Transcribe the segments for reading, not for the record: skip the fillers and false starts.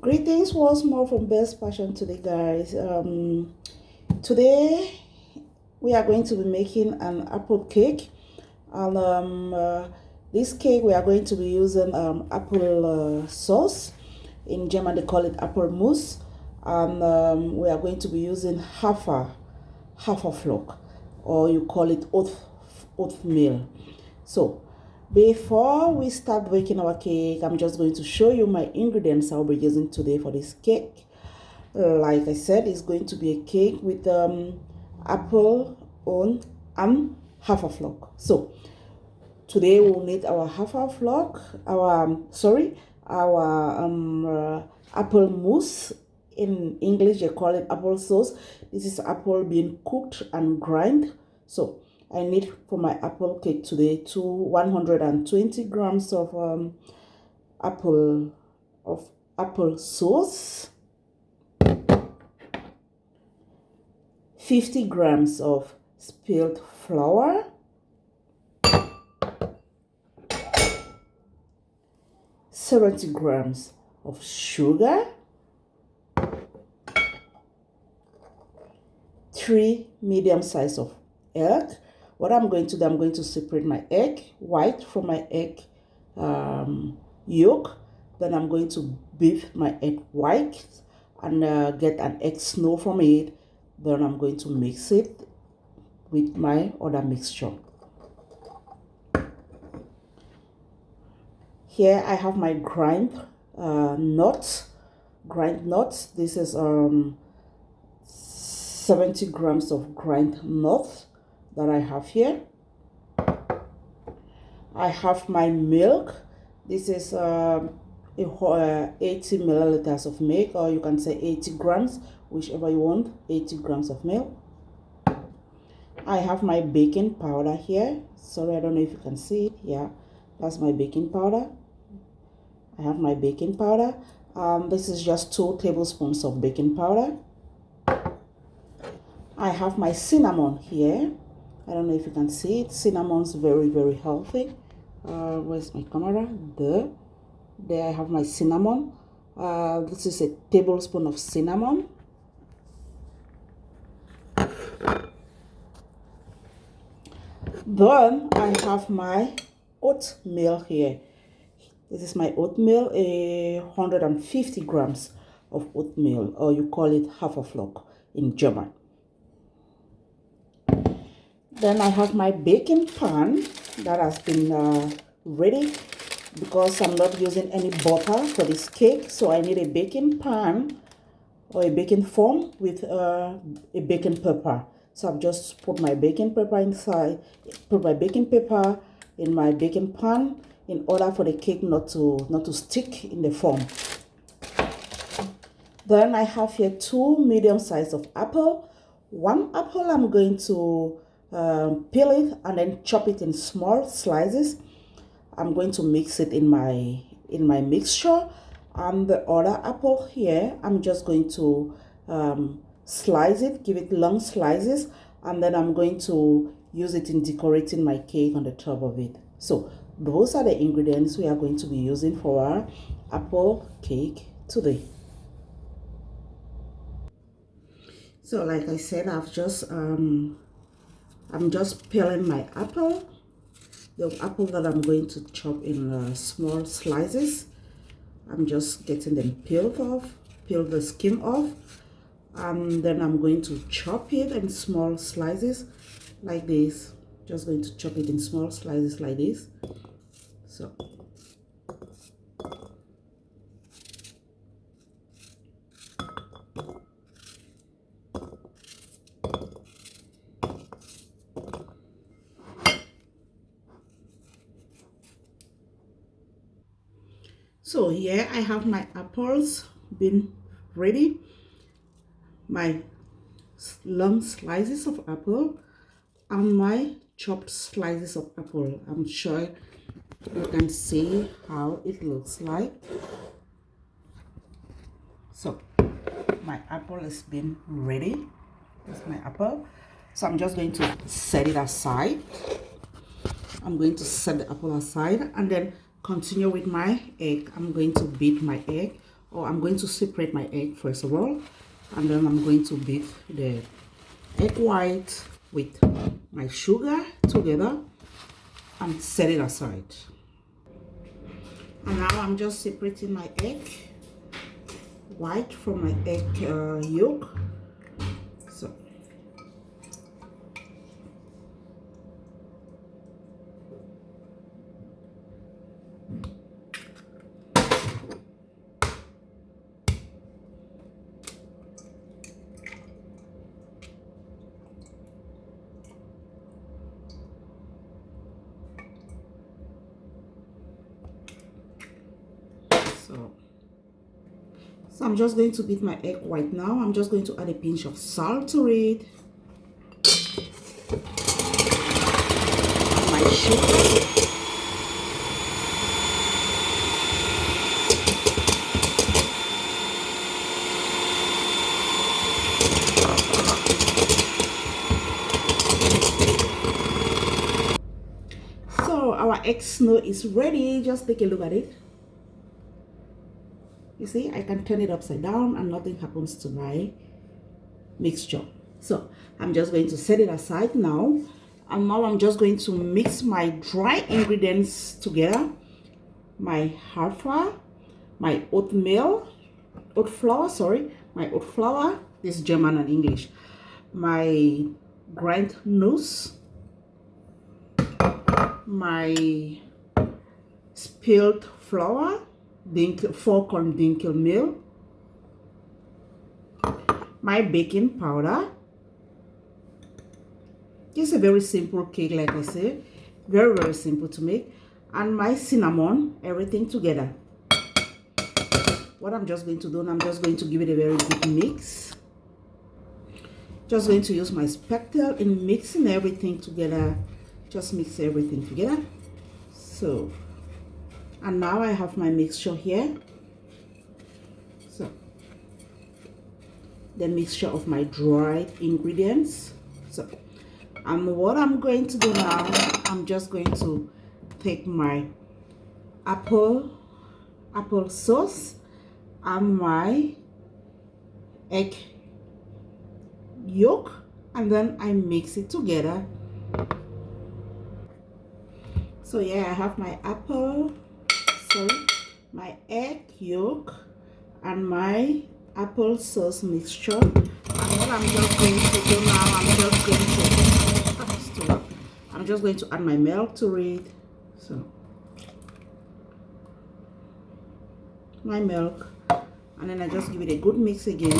Greetings once more from Best Fashion today, guys. Today we are going to be making an apple cake, and this cake we are going to be using apple sauce. In German they call it apple mousse, and we are going to be using haferflock, or you call it oatmeal. So before we start baking our cake, I'm just going to show you my ingredients I'll be using today for this cake. Like I said, it's going to be a cake with apple on and haferflock. So today we'll need our haferflock, our apple mousse. In English they call it apple sauce. This is apple being cooked and grind. So I need for my apple cake today 120 grams of apple sauce, 50 grams of spilled flour, 70 grams of sugar, 3 medium size of egg. What I'm going to do, I'm going to separate my egg white from my egg yolk. Then I'm going to beat my egg white and get an egg snow from it. Then I'm going to mix it with my other mixture. Here I have my grind nuts. This is 70 grams of grind nuts that I have here. I have my milk. This is 80 milliliters of milk, or you can say 80 grams, whichever you want, 80 grams of milk. I have my baking powder here. Sorry, I don't know if you can see it. Yeah, that's my baking powder. I have my baking powder. This is just 2 tablespoons of baking powder. I have my cinnamon here. I don't know if you can see it. Cinnamon's very, very healthy. Where's my camera? There I have my cinnamon. This is a tablespoon of cinnamon. Then I have my oatmeal here. This is my oatmeal, 150 grams of oatmeal, or you call it haferflock in German. Then I have my baking pan that has been ready, because I'm not using any butter for this cake. So I need a baking pan or a baking foam with a baking paper. So I've just put my baking paper inside, put my baking paper in my baking pan in order for the cake not to stick in the foam. Then I have here 2 medium size of apple. 1 apple I'm going to peel it and then chop it in small slices. I'm going to mix it in my mixture. And the other apple here, I'm just going to slice it, give it long slices, and then I'm going to use it in decorating my cake on the top of it. So those are the ingredients we are going to be using for our apple cake today. So like I said, I'm just peeling my apple, the apple that I'm going to chop in small slices. I'm just getting them peeled off, peel the skin off, and then I'm going to chop it in small slices like this. Just going to chop it in small slices like this. So here I have my apples been ready, my long slices of apple and my chopped slices of apple. I'm sure you can see how it looks like. So my apple has been ready. That's my apple. So I'm just going to set it aside. I'm going to set the apple aside and then continue with my egg. I'm going to beat my egg or I'm going to separate my egg first of all, and then I'm going to beat the egg white with my sugar together and set it aside. And now I'm just separating my egg white from my egg yolk. So I'm just going to beat my egg white now. I'm just going to add a pinch of salt to it. And my sugar. So our egg snow is ready. Just take a look at it. You see, I can turn it upside down and nothing happens to my mixture. So I'm just going to set it aside now. And now I'm just going to mix my dry ingredients together. My hafer, my oat flour, my oat flour, this is German and English. My grind nuts, my spilled flour, 4-corn dinkel meal, my baking powder. Just a very simple cake, like I said, very simple to make, and my cinnamon, everything together. What I'm just going to do, I'm just going to give it a very good mix. Just going to use my spatula in mixing everything together. Just mix everything together. So, and now I have my mixture here. So, the mixture of my dried ingredients. So, and what I'm going to do now, I'm just going to take my apple sauce and my egg yolk, and then I mix it together. So yeah, I have my my egg yolk and my apple sauce mixture. And what I'm just going to do now, I'm just going to add my milk to it. So my milk, and then I just give it a good mix again.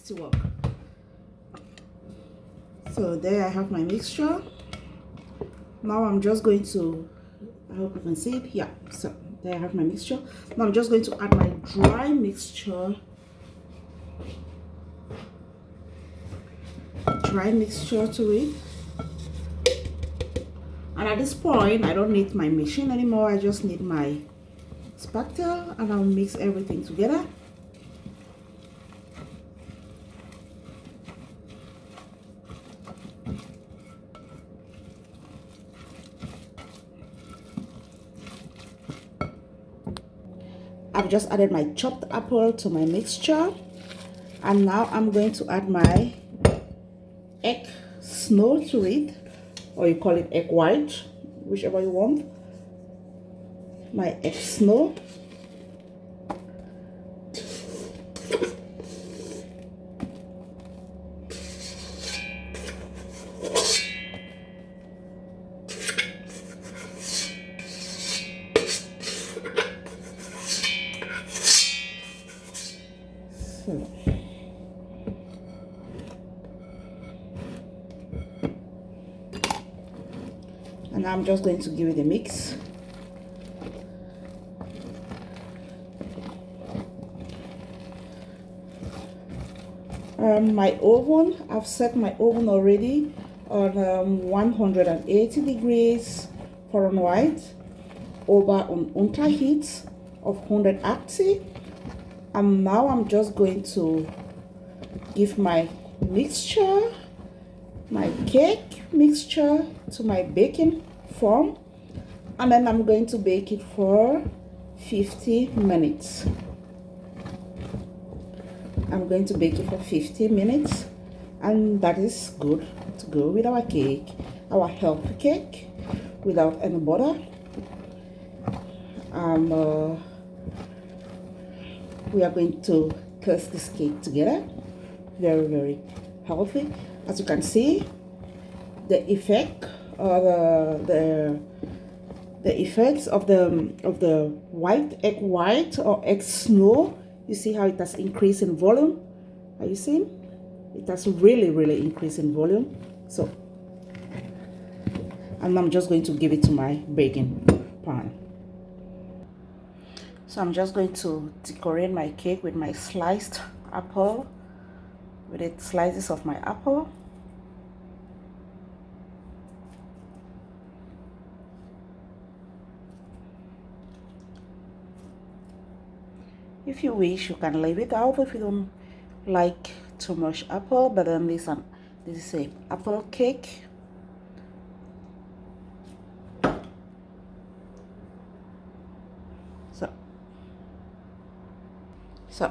To work. So there I have my mixture. Now I'm just going to, I hope you can see it. Yeah, so there I have my mixture. Now I'm just going to add my dry mixture to it. And at this point I don't need my machine anymore. I just need my spatula, and I'll mix everything together. I've just added my chopped apple to my mixture, and now I'm going to add my egg snow to it, or you call it egg white, whichever you want. My egg snow. And I'm just going to give it a mix. My oven, I've set my oven already on 180 degrees Fahrenheit over on unterheat of 180. And now I'm just going to give my mixture, my cake mixture to my baking form, and then I'm going to bake it for 50 minutes. I'm going to bake it for 50 minutes, and that is good to go with our cake, our healthy cake without any butter. We are going to taste this cake together. Very, very healthy. As you can see, the effect or the effects of the white egg white or egg snow. You see how it has increased in volume? Are you seeing? It has really, really increased in volume. So, and I'm just going to give it to my baking pan. So I'm just going to decorate my cake with my sliced apple, with the slices of my apple. If you wish, you can leave it out if you don't like too much apple, but then this is a apple cake. So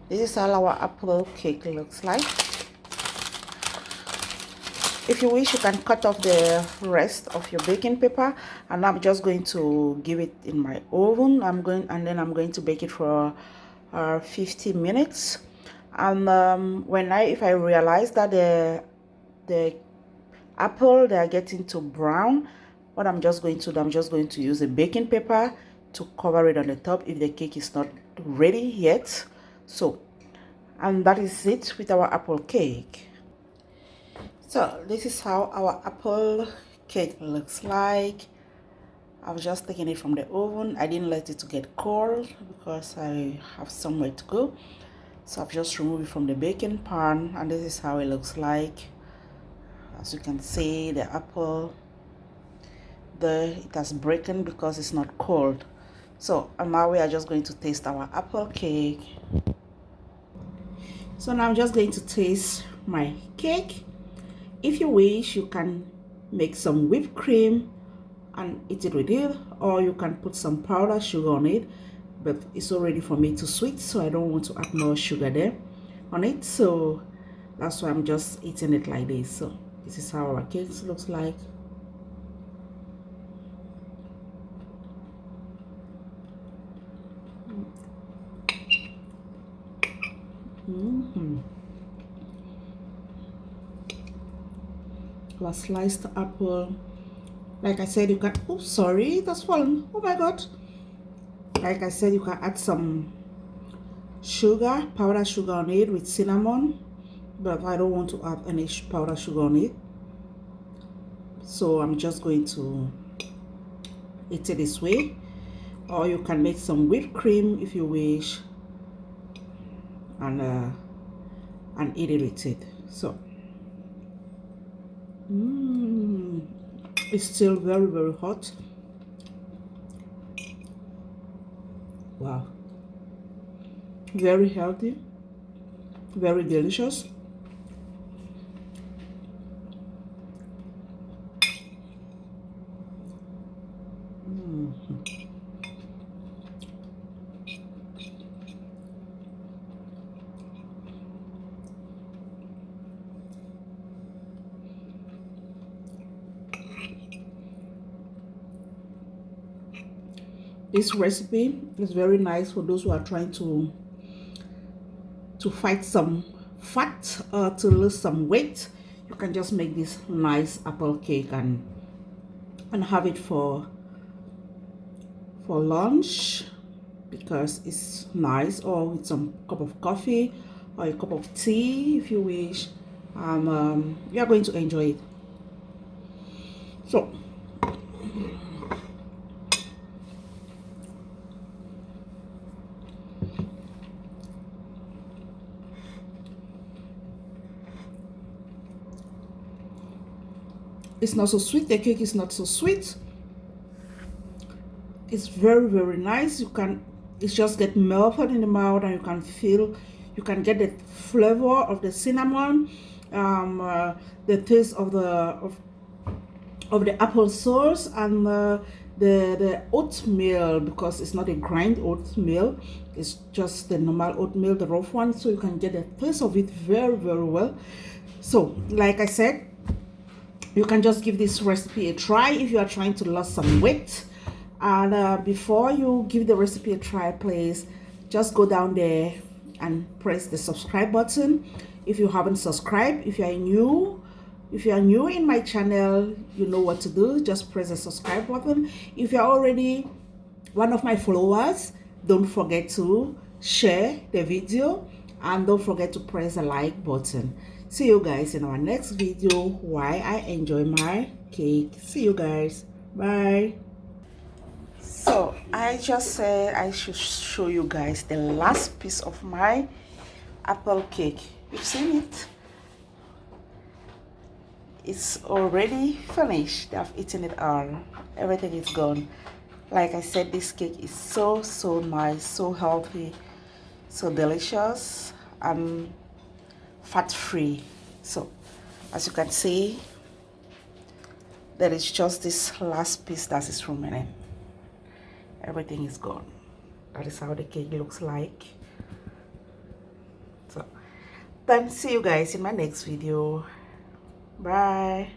this is how our apple cake looks like. If you wish, you can cut off the rest of your baking paper, and I'm just going to give it in my oven. I'm going to bake it for 50 minutes. And if I realize that the apple, they are getting too brown, what I'm just going to do, I'm just going to use a baking paper to cover it on the top if the cake is not ready yet. So, and that is it with our apple cake. So this is how our apple cake looks like. I was just taking it from the oven. I didn't let it to get cold because I have somewhere to go. So I've just removed it from the baking pan, and this is how it looks like. As you can see, the apple there, it has broken because it's not cold. So and now we are just going to taste our apple cake. So now I'm just going to taste my cake. If you wish, you can make some whipped cream and eat it with it, or you can put some powdered sugar on it, but it's already for me too sweet, so I don't want to add more sugar there on it. So that's why I'm just eating it like this. So this is how our cake looks like. Our sliced apple. Like I said, you can, oops, sorry, it has fallen. Oh my god. Like I said, you can add some sugar, powdered sugar on it with cinnamon, but I don't want to add any powdered sugar on it. So I'm just going to eat it this way. Or you can make some whipped cream if you wish, and eat it with it. So it's still very, very hot. Wow, very healthy, very delicious. This recipe is very nice for those who are trying to fight some fat or to lose some weight. You can just make this nice apple cake and have it for lunch because it's nice, or with some cup of coffee or a cup of tea if you wish. You are going to enjoy it. So it's not so sweet. The cake is not so sweet. It's very, very nice. It's just get melted in the mouth, and You can get the flavor of the cinnamon, the taste of the apple sauce, and the oatmeal, because it's not a grind oatmeal, it's just the normal oatmeal, the rough one, so you can get the taste of it very well. So like I said, you can just give this recipe a try if you are trying to lose some weight. And before you give the recipe a try, please just go down there and press the subscribe button if you haven't subscribed. If you are new in my channel, you know what to do. Just press the subscribe button. If you're already one of my followers, don't forget to share the video and don't forget to press the like button. See you guys in our next video while I enjoy my cake. See you guys. Bye. So I just said I should show you guys the last piece of my apple cake. You've seen it. It's already finished. I've eaten it all. Everything is gone. Like I said, this cake is so nice, so healthy, so delicious, and fat free. So as you can see, there is just this last piece that is remaining. Everything is gone. That is how the cake looks like. So then see you guys in my next video. Bye.